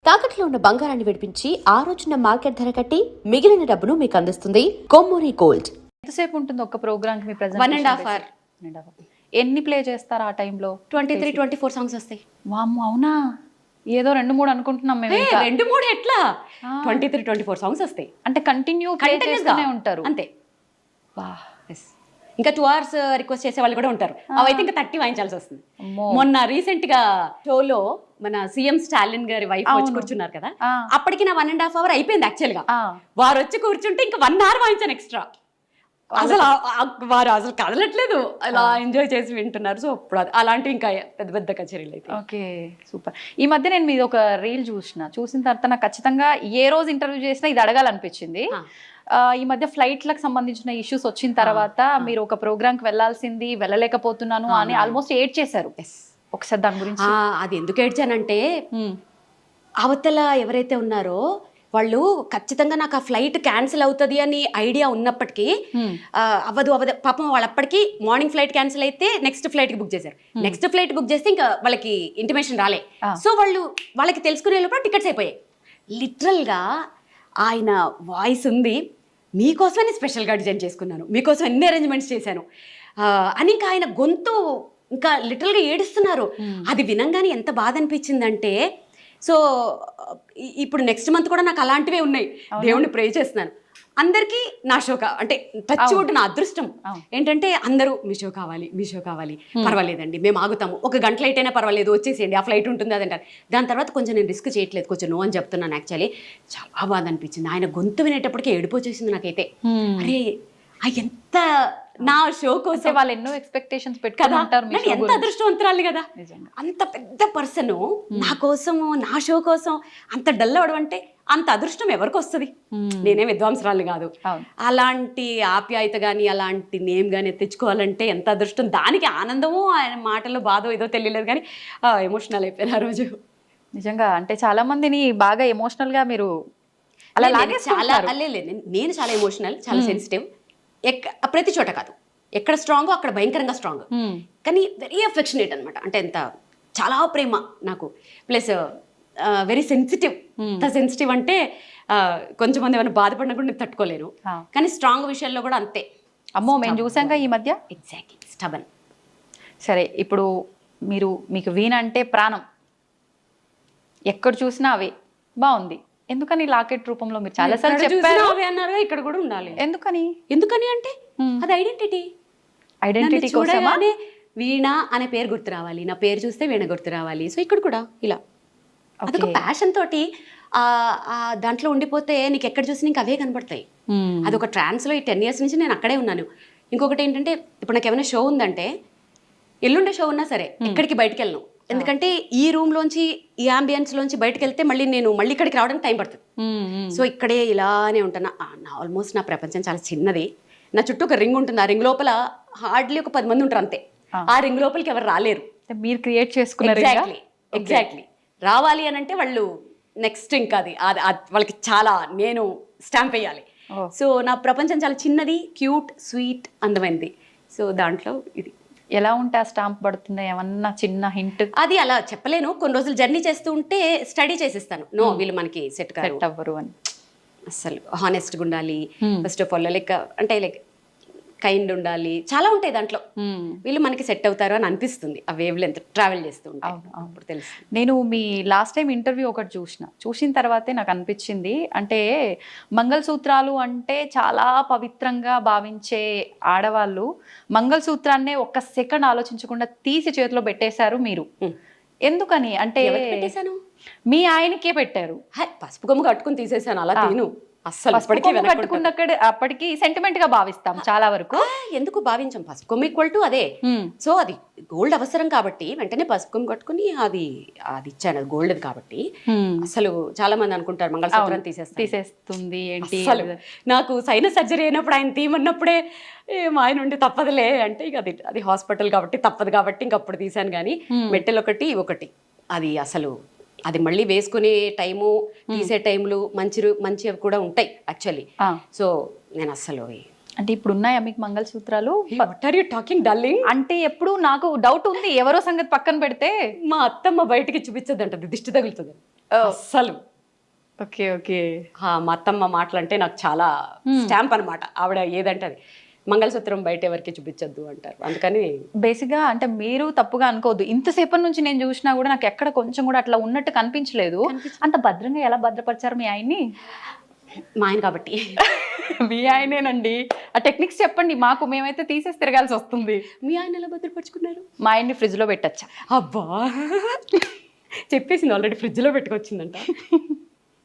తాకట్లో ఉన్న బంగారాన్ని విడిపించి ఆ రోజున మార్కెట్ ధర కట్టి మిగిలిన డబ్బును మీకు అందిస్తుంది కొమ్మూరి గోల్డ్. ఎంతసేపు ఉంటుంది ఒక ప్రోగ్రామ్ కి? మీ ప్రెజెంట్ 1.5 hours. ఎన్ని ప్లే చేస్తారు ఆ టైంలో? 23-24 సాంగ్స్ వస్తాయి. వామ్మో, అవునా? ఏదో 2-3 అనుకుంటున్నాం మేము. ఇంకా 2-3 ఎట్లా 23-24 సాంగ్స్ వస్తాయి. అంటే కంటిన్యూ ప్లే చేస్తూనే ఉంటారు అంతే. వా, ఇంకా 2 hours రిక్వెస్ట్ చేసే వాళ్ళు కూడా ఉంటారు. అవైతే ఇంకా 30 వాయించాల్సి వస్తుంది. మొన్న రీసెంట్ గా షోలో మన సీఎం స్టాలిన్ గారి వైఫ్ వచ్చి కూర్చున్నారు కదా, అప్పటికి నా 1.5 hour అయిపోయింది యాక్చువల్ గా. వారు వచ్చి కూర్చుంటే ఇంకా 1 hour వాయించాను ఎక్స్ట్రా. అసలు వారు అసలు కదలట్లేదు, అలా ఎంజాయ్ చేసి వింటున్నారు. సో అప్పుడు అలాంటివి ఇంకా పెద్ద పెద్ద కచేరీలు అయితే. Okay, super. ఈ మధ్య నేను మీది ఒక రీల్ చూసిన తర్వాత నాకు ఖచ్చితంగా ఏ రోజు ఇంటర్వ్యూ చేసినా ఇది అడగాలనిపించింది. ఈ మధ్య ఫ్లైట్లకు సంబంధించిన ఇష్యూస్ వచ్చిన తర్వాత మీరు ఒక ప్రోగ్రామ్ కి వెళ్లాల్సింది, వెళ్ళలేకపోతున్నాను అని ఆల్మోస్ట్ ఏడ్ చేశారు. ఒకసారి దాని గురించి. అది ఎందుకు ఏడ్చానంటే, అవతల ఎవరైతే ఉన్నారో వాళ్ళు ఖచ్చితంగా నాకు ఆ ఫ్లైట్ క్యాన్సిల్ అవుతుంది అని ఐడియా ఉన్నప్పటికీ అవ్వదు పాపం. వాళ్ళు అప్పటికి మార్నింగ్ ఫ్లైట్ క్యాన్సిల్ అయితే నెక్స్ట్ ఫ్లైట్ కి బుక్ చేశారు. నెక్స్ట్ ఫ్లైట్ బుక్ చేస్తే ఇంకా వాళ్ళకి ఇంటిమేషన్ రాలే. సో వాళ్ళకి తెలుసుకునే లోపల టికెట్స్ అయిపోయాయి. లిటరల్ గా ఆయన వాయిస్ ఉంది, మీకోసమని స్పెషల్గా డిజైన్ చేసుకున్నాను, మీకోసం ఎన్ని అరేంజ్మెంట్స్ చేశాను అని ఇంకా ఆయన గొంతు ఇంకా లిటరల్గా ఏడుస్తున్నారు. అది వినంగానే ఎంత బాధ అనిపించిందంటే, సో ఇప్పుడు నెక్స్ట్ మంత్ కూడా నాకు అలాంటివే ఉన్నాయి. దేవుణ్ణి ప్రే చేస్తున్నాను. అందరికీ నా షో అంటే టచ్ వుడ్ నా అదృష్టం ఏంటంటే, అందరూ మీ షో కావాలి, పర్వాలేదండి మేము ఆగుతాము, 1 గంట లేట్ అయినా పర్వాలేదు, వచ్చేసేయండి, ఆ ఫ్లైట్ ఉంటుంది అదంటారు. దాని తర్వాత కొంచెం నేను రిస్క్ చేయట్లేదు, కొంచెం నో అని చెప్తున్నాను. యాక్చువల్లీ చాలా బాధ అనిపించింది. ఆయన గొంతు వినేటప్పటికీ ఏడుపు వచ్చేసింది నాకైతే. అరే ఎంత నా షో కోసం వాళ్ళు ఎన్నో ఎక్స్పెక్టేషన్స్ పెట్టుకుంటారు. ఎంత అదృష్టవంతురాలి కదా, అంత పెద్ద పర్సన్ నా కోసము, నా షో కోసం అంత డల్ అవడం అంటే అంత అదృష్టం ఎవరికి వస్తుంది? నేనేం విద్వాంసరాలు కాదు. అలాంటి ఆప్యాయత కానీ అలాంటి నేమ్ కానీ తెచ్చుకోవాలంటే ఎంత అదృష్టం. దానికి ఆనందము ఆయన మాటల్లో బాధో ఏదో తెలియలేదు, కానీ ఎమోషనల్ అయిపోయిన ఆ రోజు. నిజంగా అంటే చాలా మందిని బాగా ఎమోషనల్ గా మీరు అలా నేను చాలా ఎమోషనల్, చాలా సెన్సిటివ్. ప్రతి చోట కాదు, ఎక్కడ స్ట్రాంగో అక్కడ భయంకరంగా స్ట్రాంగ్, కానీ వెరీ అఫెక్షనేట్ అనమాట. అంటే ఎంత చాలా ప్రేమ నాకు, ప్లస్ వెరీ సెన్సిటివ్. సెన్సిటివ్ అంటే కొంచెం మంది ఏమైనా బాధపడినా కూడా నేను తట్టుకోలేను, కానీ స్ట్రాంగ్ విషయాల్లో కూడా అంతే. అమ్మో, మేము చూసాంగా ఈ మధ్య. Exactly, stubborn. సరే, ఇప్పుడు మీకు వీణ అంటే ప్రాణం, ఎక్కడ చూసినా అవే. బాగుంది. ఎందుకని లాకెట్ రూపంలో మీరు చాలా సార్లు చెప్పారు అన్నారు, ఇక్కడ కూడా ఉండాలి. ఎందుకని అంటే అది ఐడెంటిటీ కోసమా? వీణ అనే పేరు గుర్తు రావాలి, నా పేరు చూస్తే వీణ గుర్తు రావాలి. సో ఇక్కడ కూడా ఇలా అదొక ప్యాషన్ తోటి దాంట్లో ఉండిపోతే నీకు ఎక్కడ చూసి నీకు అవే కనపడతాయి. అదొక ట్రాన్స్లో ఈ 10 years నుంచి నేను అక్కడే ఉన్నాను. ఇంకొకటి ఏంటంటే, ఇప్పుడు నాకు ఏమైనా షో ఉందంటే, ఎల్లుండే షో ఉన్నా సరే ఎక్కడికి బయటకు వెళ్ళను. ఎందుకంటే ఈ రూమ్ లోంచి, ఈ అంబియన్స్ లోంచి బయటకు వెళ్తే మళ్ళీ ఇక్కడికి రావడానికి టైం పడుతుంది. సో ఇక్కడే ఇలానే ఉంటాను. ఆల్మోస్ట్ నా ప్రపంచం చాలా చిన్నది. నా చుట్టూ ఒక రింగ్ ఉంటుంది, ఆ రింగ్ లోపల హార్డ్లీ ఒక 10 మంది ఉంటారు అంతే. ఆ రింగ్ లోపలికి ఎవరు రాలేరు, మీరు క్రియేట్ చేసుకున్నారు. ఎగ్జాక్ట్లీ. రావాలి అని అంటే వాళ్ళు నెక్స్ట్ ఇంకా అది వాళ్ళకి చాలా నేను స్టాంప్ వేయాలి. సో నా ప్రపంచం చాలా చిన్నది, క్యూట్, స్వీట్, అందమైనది. సో దాంట్లో ఇది ఎలా ఉంటే ఆ స్టాంప్ పడుతుందా? ఏమన్నా చిన్న హింట్? అది అలా చెప్పలేను. కొన్ని రోజులు జర్నీ చేస్తూ ఉంటే స్టడీ చేసేస్తాను. నో, వీళ్ళు మనకి సెట్ అవ్వరు అని. అసలు హానెస్ట్గా ఉండాలి first of all, like kind ఉండాలి, చాలా ఉంటాయి దాంట్లో. వీళ్ళు మనకి సెట్ అవుతారు అని అనిపిస్తుంది ఆ వేవ్ లెంత్ ట్రావెల్ చేస్తూ ఉంటాను. అప్పుడు తెలుసు. నేను మీ లాస్ట్ టైం ఇంటర్వ్యూ ఒకటి చూసిన తర్వాతే నాకు అనిపించింది, అంటే మంగళసూత్రాలు అంటే చాలా పవిత్రంగా భావించే ఆడవాళ్ళు మంగళసూత్రాన్నే 1 సెకండ్ ఆలోచించకుండా తీసి చేతిలో పెట్టేశారు మీరు. ఎందుకని అంటే? మీ ఆయనకే పెట్టారు. పసుపు కొమ్ము కట్టుకుని తీసేసాను, అలా తీను. అప్పటికి సెంటిమెంట్ గా భావిస్తాం చాలా వరకు. ఎందుకు భావించాం? పసుపు కొమ్ము ఈక్వల్ టు అదే. సో అది గోల్డ్ అవసరం కాబట్టి వెంటనే పసుపు కొమ్ము కట్టుకుని అది ఇచ్చాను. అది గోల్డ్ కాబట్టి అసలు చాలా మంది అనుకుంటారు మంగళసూత్రం తీసేస్తుంది ఏంటి. అసలు నాకు సైనస్ సర్జరీ అయినప్పుడు ఆయన తీయమన్నప్పుడే ఆయన ఉండి తప్పదులే అంటే, ఇక అది హాస్పిటల్ కాబట్టి తప్పదు కాబట్టి ఇంకప్పుడు తీసాను. కానీ మెట్టెలు ఒకటి అది అసలు అది మళ్ళీ వేసుకునే టైము, తీసే టైంలు మంచివి కూడా ఉంటాయి యాక్చువల్లీ. సో నేను అసలు అంటే ఇప్పుడు ఉన్నాయా మీకు మంగళసూత్రాలు? What are you talking darling? అంటే ఎప్పుడు నాకు డౌట్ ఉంది, ఎవరో సంగతి పక్కన పెడితే మా అత్తమ్మ బయటికి చూపించదంట, దిష్టి తగులుతుంది. అస్సలు. Okay okay. మా అత్తమ్మ మాటలు అంటే నాకు చాలా స్టాంప్ అనమాట. ఆవిడ ఏదంటే అది మంగళసూత్రం బయట ఎవరికి చూపించొద్దు అంటారు. అందుకని బేసిక్గా అంటే మీరు తప్పుగా అనుకోవద్దు, ఇంతసేపటి నుంచి నేను చూసినా కూడా నాకు ఎక్కడ కొంచెం కూడా అట్లా ఉన్నట్టు కనిపించలేదు. అంత భద్రంగా ఎలా భద్రపరిచారు మీ ఆయన్ని? మా ఆయన కాబట్టి. మీ ఆయనేనండి, ఆ టెక్నిక్స్ చెప్పండి మాకు, మేమైతే తీసేసి తిరగాల్సి వస్తుంది. మీ ఆయన ఎలా భద్రపరుచుకున్నారు? మా ఆయన్ని ఫ్రిడ్జ్లో పెట్టచ్చా? అబ్బా చెప్పేసింది ఆల్రెడీ, ఫ్రిడ్జ్లో పెట్టుకొచ్చిందంట.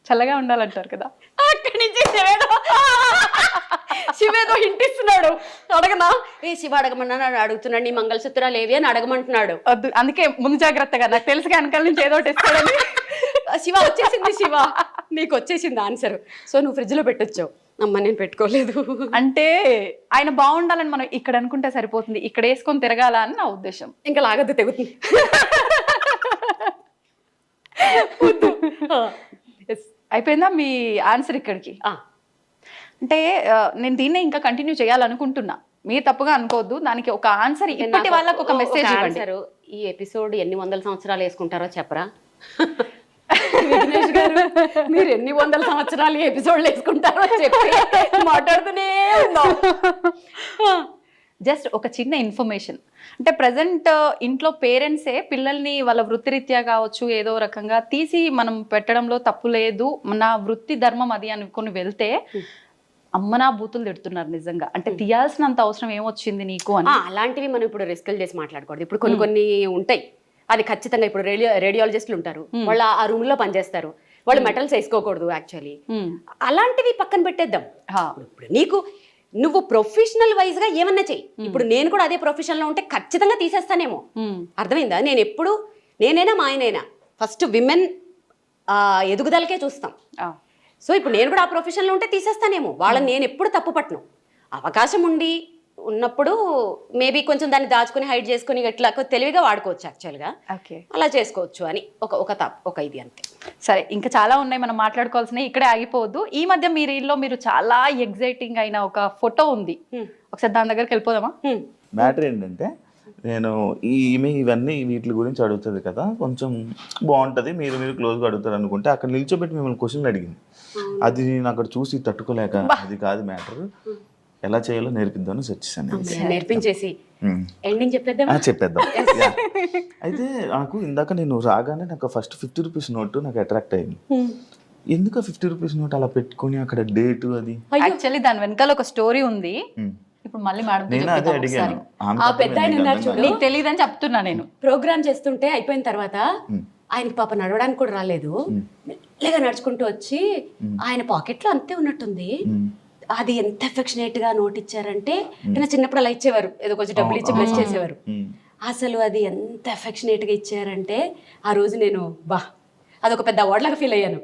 చల్లగా ఉండాలంటారు కదా. అక్కడి నుంచి శివేదో హింట్ ఇస్తున్నాడు. అడగనా? శివ అడగమన్నా అడుగుతున్నాడు, నీ మంగళసూత్రాలు ఏవి అని అడగమంటున్నాడు. వద్దు, అందుకే ముందు జాగ్రత్తగా, నాకు తెలుసు వెనకాల నుంచి ఏదో ఒకటి ఇస్తాడని. శివ వచ్చేసింది, శివ నీకు వచ్చేసింది ఆన్సర్. సో నువ్వు ఫ్రిడ్జ్లో పెట్టొచ్చావు. అమ్మ నేను పెట్టుకోలేదు. అంటే ఆయన బాగుండాలని మనం ఇక్కడ అనుకుంటే సరిపోతుంది, ఇక్కడ వేసుకొని తిరగాల అని నా ఉద్దేశం. ఇంకా లాగద్దు, తెగుతుంది. అయిపోయిందా మీ ఆన్సర్ ఇక్కడికి? అంటే నేను దీన్నే ఇంకా కంటిన్యూ చేయాలనుకుంటున్నా, మీరు తప్పుగా అనుకోవద్దు. దానికి ఒక ఆన్సర్ ఇప్పటి వాళ్ళకి ఒక మెసేజ్ ఇవ్వండి. ఈ ఎపిసోడ్ ఎన్ని వందల సంవత్సరాలు వేసుకుంటారో చెప్పరా? విఘ్నేష్ గారు, మీరు ఎన్ని వందల సంవత్సరాలు ఎపిసోడ్లు వేసుకుంటారో చెప్పి మాట్లాడుతూనే ఉన్నాం. జస్ట్ ఒక చిన్న ఇన్ఫర్మేషన్, అంటే ప్రజెంట్ ఇంట్లో పేరెంట్సే పిల్లల్ని వాళ్ళ వృత్తిరీత్యా కావచ్చు ఏదో రకంగా తీసి మనం పెట్టడంలో తప్పు లేదు, నా వృత్తి ధర్మం అది అనుకుని వెళ్తే అమ్మనా బూతులు తిడుతున్నారు నిజంగా. అంటే తీయాల్సినంత అవసరం ఏమొచ్చింది నీకు అని. అలాంటివి మనం ఇప్పుడు రిస్కులు చేసి మాట్లాడకూడదు. ఇప్పుడు కొన్ని ఉంటాయి, అది ఖచ్చితంగా. ఇప్పుడు రేడియాలజిస్టులు ఉంటారు, వాళ్ళు ఆ రూమ్ లో పనిచేస్తారు, వాళ్ళు మెటల్స్ వేసుకోకూడదు యాక్చువల్లీ. అలాంటివి పక్కన పెట్టేద్దాం. ఇప్పుడు నువ్వు ప్రొఫెషనల్ వైజ్ గా ఏమన్నా చెయ్యి. ఇప్పుడు నేను కూడా అదే ప్రొఫెషన్ లో ఉంటే ఖచ్చితంగా తీసేస్తానేమో. అర్థమైందా? నేనైనా మా ఆయనైనా ఫస్ట్ విమెన్ ఎదుగుదలకే చూస్తాం. సో ఇప్పుడు నేను కూడా ఆ ప్రొఫెషన్ లో ఉంటే తీసేస్తానేమో. వాళ్ళని నేను ఎప్పుడు తప్పు పట్టను. అవకాశం ఉన్నప్పుడు మేబీ కొంచెం దాన్ని దాచుకుని హైడ్ చేసుకుని ఇట్లా తెలివిగా వాడుకోవచ్చు యాక్చువల్గా. అలా చేసుకోవచ్చు అని ఒక ఇది అంతే. సరే, ఇంకా చాలా ఉన్నాయి మనం మాట్లాడుకోవాల్సినవి, ఇక్కడే ఆగిపోవద్దు. ఈ మధ్య మీ రీల్లో మీరు చాలా ఎగ్జైటింగ్ అయిన ఒక ఫోటో ఉంది, ఒకసారి దాని దగ్గరికి వెళ్ళిపోదామా? మ్యాటర్ ఏంటంటే, నేను ఇవన్నీ వీటి గురించి అడుగుతుంది కదా, కొంచెం బాగుంటుంది, మీరు క్లోజ్గా అడుగుతారు అనుకుంటే అక్కడ నిల్చోబెట్టి మిమ్మల్ని క్వశ్చన్లు అడిగింది. అది నేను అక్కడ చూసి తట్టుకోలేక, అది కాదు మ్యాటర్, ఎలా చేయాలో నేర్పిద్దామని వచ్చేసాను. నేర్పించేసి ఎండింగ్ చెప్పేద్దాం. అయితే నాకు ఇందాక నేను రాగానే నాకు ఫస్ట్ 50 రూపీస్ నోటు నాకు అట్రాక్ట్ అయింది. ఎందుకు 50 రూపీస్ నోట్ అలా పెట్టుకుని అక్కడ డేట్ అది? యాక్చువల్లీ దాని వెనకాల ఒక స్టోరీ ఉంది. ఇప్పుడు మళ్ళీ నేను అదే అడిగాను. నీకు తెలియదని చెప్తున్నా. నేను ప్రోగ్రామ్ చేస్తుంటే అయిపోయిన తర్వాత ఆయనకి పాప నడవడానికి కూడా రాలేదు, మెల్లగా నడుచుకుంటూ వచ్చి ఆయన పాకెట్ లో అంతే ఉన్నట్టుంది. అది ఎంత అఫెక్షనేట్ గా నోట్ ఇచ్చారంటే, నేను చిన్నప్పుడు అలా ఇచ్చేవారు, ఏదో కొంచెం డబ్బులు ఇచ్చి బ్లెస్ చేసేవారు. అసలు అది ఎంత అఫెక్షనేట్ గా ఇచ్చారంటే ఆ రోజు నేను అదొక పెద్ద అవార్డ్ లాగా ఫీల్ అయ్యాను.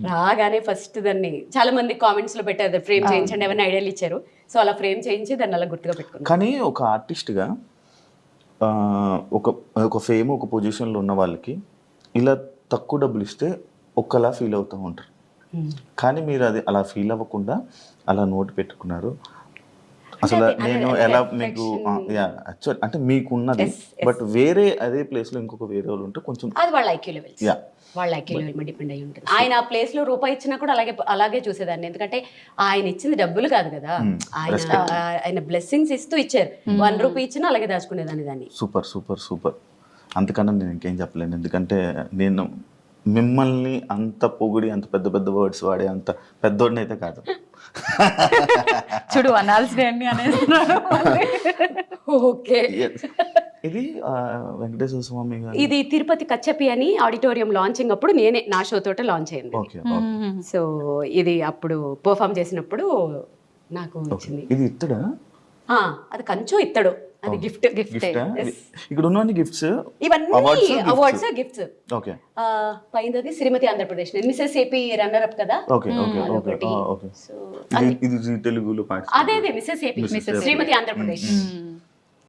రాగానే ఫస్ట్ దాన్ని చాలా మంది కామెంట్స్ లో పెట్టారు, ఫ్రేమ్ చేయించండి, ఏమైనా ఐడియాలు ఇచ్చారు. సో అలా ఫ్రేమ్ చేయించి దాన్ని అలా గుర్తుగా పెట్టుకున్నాను. కానీ ఒక ఆర్టిస్ట్గా ఒక ఫేమ్ ఒక పొజిషన్లో ఉన్న వాళ్ళకి ఇలా తక్కువ డబ్బులు ఇస్తే ఒక్కలా ఫీల్ అవుతూ ఉంటారు. కానీ మీరు అది అలా ఫీల్ అవ్వకుండా అలా నోటు పెట్టుకున్నారు. అసలు నేను ఎలా మీకు అంటే మీకు ఉన్నది, బట్ వేరే అదే ప్లేస్ లో ఇంకొక వేరే వాళ్ళు ఉంటే కొంచెం అది వాళ్ళ ఐక్యూ లెవెల్స్, వాళ్ళ ఐక్యూ లెవెల్ మీద డిపెండ్ అయ్యి ఉంటుంది. ఆయన ఆ ప్లేస్ లో రూపాయి ఇచ్చినా కూడా అలాగే చూసేదాన్ని. ఎందుకంటే ఆయన ఇచ్చింది డబ్బులు కాదు కదా, ఆయన బ్లెస్సింగ్స్ ఇస్తూ ఇచ్చారు. 1 రూపీ ఇచ్చినా అలాగే దాచుకునేదాన్ని దాన్ని. సూపర్. అంతకన్నా నేను ఇంకేం చెప్పలేను. ఎందుకంటే నేను మిమ్మల్ని అంత పొగిడి అంత పెద్ద వర్డ్స్ వాడే అంత పెద్దోడిని అయితే కాదు. చూడు అనాల్సినవి అనేది. ఓకే, ఇది వెంకటేశ్వర స్వామి గారు, ఇది తిరుపతి కచ్చపి అని ఆడిటోరియం లాంచింగ్ అప్పుడు నేనే నా షో తోట లాంచ్ అయింది. సో ఇది అప్పుడు పర్ఫామ్ చేసినప్పుడు నాకు వచ్చింది. ఇది ఇత్తడా? అది కంచు ఇత్తడు, అది గిఫ్ట్. ఇక్కడ ఉన్న గిఫ్ట్స్ ఇవన్నీ అవార్డ్స్ గిఫ్ట్స్. ఓకే, పైనది Shrimati Andhra Pradesh, Mrs AP runner up కదా. ఓకే. ఇది తెలుగులో అదే మిసెస్ ఏపీ, శ్రీమతి ఆంధ్రప్రదేశ్.